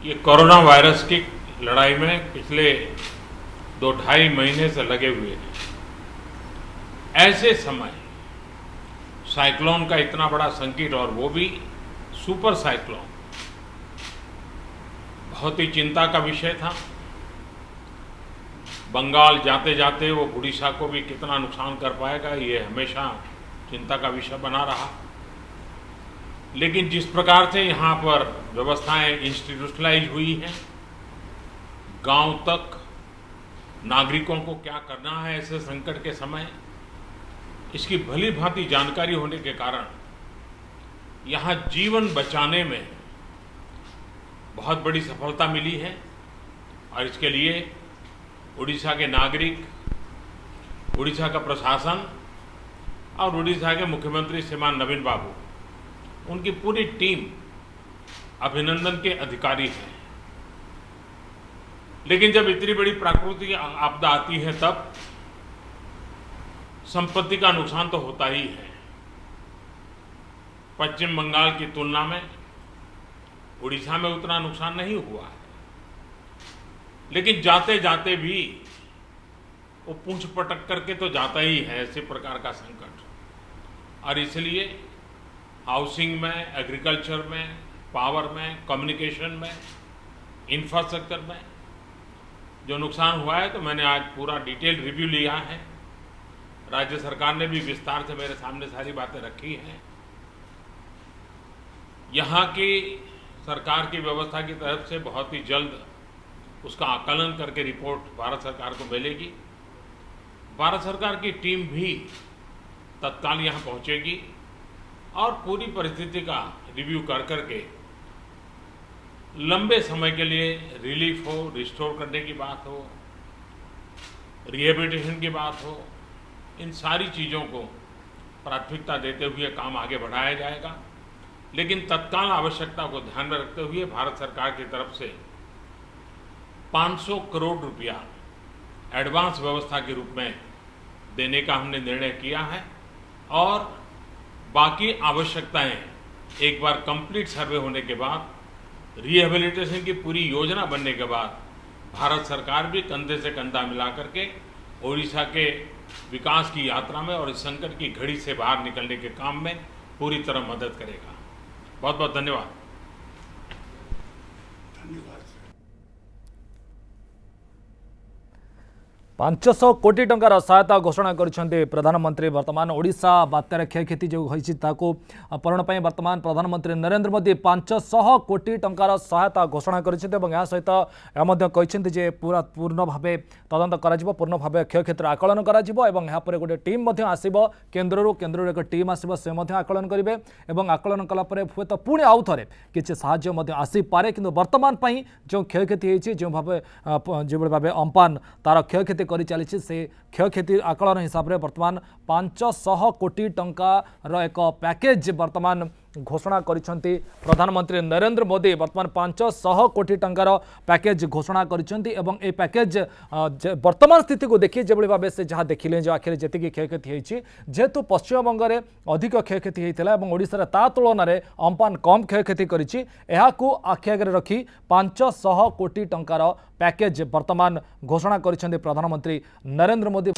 ये corona virus की लड़ाई में पिछले 2-2.5 महीने से लगे हुए हैं। ऐसे समय साइक्लोन का इतना बड़ा संकट, और वो भी सुपर साइक्लोन, बहुत ही चिंता का विषय था। बंगाल जाते जाते वो उड़ीसा को भी कितना नुकसान कर पाएगा, ये हमेशा चिंता का विषय बना रहा। लेकिन जिस प्रकार से यहाँ पर व्यवस्थाएं इंस्टीट्यूशनलाइज हुई हैं, गांव तक नागरिकों को क्या करना है ऐसे संकट के समय, इसकी भली भांति जानकारी होने के कारण यहाँ जीवन बचाने में बहुत बड़ी सफलता मिली है। और इसके लिए उड़ीसा के नागरिक, उड़ीसा का प्रशासन और उड़ीसा के मुख्यमंत्री श्रीमान नवीन बाबू, उनकी पूरी टीम अभिनंदन के अधिकारी है। लेकिन जब इतनी बड़ी प्राकृतिक आपदा आती है तब संपत्ति का नुकसान तो होता ही है। पश्चिम बंगाल की तुलना में उड़ीसा में उतना नुकसान नहीं हुआ है, लेकिन जाते जाते भी वो पूंछ पटक करके तो जाता ही है ऐसे प्रकार का संकट। और इसलिए हाउसिंग में, एग्रीकल्चर में, पावर में, कम्युनिकेशन में, इंफ्रास्ट्रक्चर में जो नुकसान हुआ है, तो मैंने आज पूरा डिटेल रिव्यू लिया है। राज्य सरकार ने भी विस्तार से मेरे सामने सारी बातें रखी हैं। यहाँ की सरकार की व्यवस्था की तरफ से बहुत ही जल्द उसका आकलन करके रिपोर्ट भारत सरकार को मिलेगी। भारत सरकार की टीम भी तत्काल यहाँ पहुँचेगी और पूरी परिस्थिति का रिव्यू कर करके लंबे समय के लिए रिलीफ हो, रिस्टोर करने की बात हो, रिहेबिलिटेशन की बात हो, इन सारी चीज़ों को प्राथमिकता देते हुए काम आगे बढ़ाया जाएगा। लेकिन तत्काल आवश्यकता को ध्यान में रखते हुए भारत सरकार की तरफ से 500 करोड़ रुपया एडवांस व्यवस्था के रूप में देने का हमने निर्णय किया है। और बाकी आवश्यकताएं एक बार कंप्लीट सर्वे होने के बाद, रिहेबिलिटेशन की पूरी योजना बनने के बाद, भारत सरकार भी कंधे से कंधा मिला करके ओडिशा के विकास की यात्रा में और इस संकट की घड़ी से बाहर निकलने के काम में पूरी तरह मदद करेगा। बहुत बहुत धन्यवाद। 500 कोटी टंकार सहायता घोषणा कर प्रधानमंत्री। वर्तमान ओडिशा बात्यार क्षयक्षति जो होती भरण पर वर्तमान प्रधानमंत्री नरेंद्र मोदी 500 कोटी टंकार सहायता घोषणा कर सहित पूरा पूर्ण भाव तदंत कर पूर्ण भाव क्षयक्षति आकलन कर गोटे टीम आसब केन्द्र एक टीम आसब से आकलन करेंगे और आकलन कलापर हे तो पुणी आउ थे किसी साहाय्य आसीपे कि वर्तमान जो क्षयक्षति जो भाव अम्पान तार क्षयक्षति कर चली से क्षयक्षति आकलन हिसाब से वर्तमान 500 कोटी टंकार एक पैकेज वर्तमान घोषणा करिसेंती प्रधानमंत्री नरेंद्र मोदी। वर्तमान 500 कोटी टंकार पैकेज घोषणा करिसेंती एवं ए पैकेज वर्तमान स्थिति को देखिए जो भाव से जहाँ देखिले जो आखिर जी क्षयक्षति होती जेहेतु पश्चिमबंग में अधिक क्षयक्षति होता है ओडिशा ता तुलन में अम्पान कम क्षयक्षति करिछि एहाकू आखि आगे रखी 500 कोटी टंकार पैकेज वर्तमान घोषणा करिसेंती प्रधानमंत्री नरेंद्र मोदी।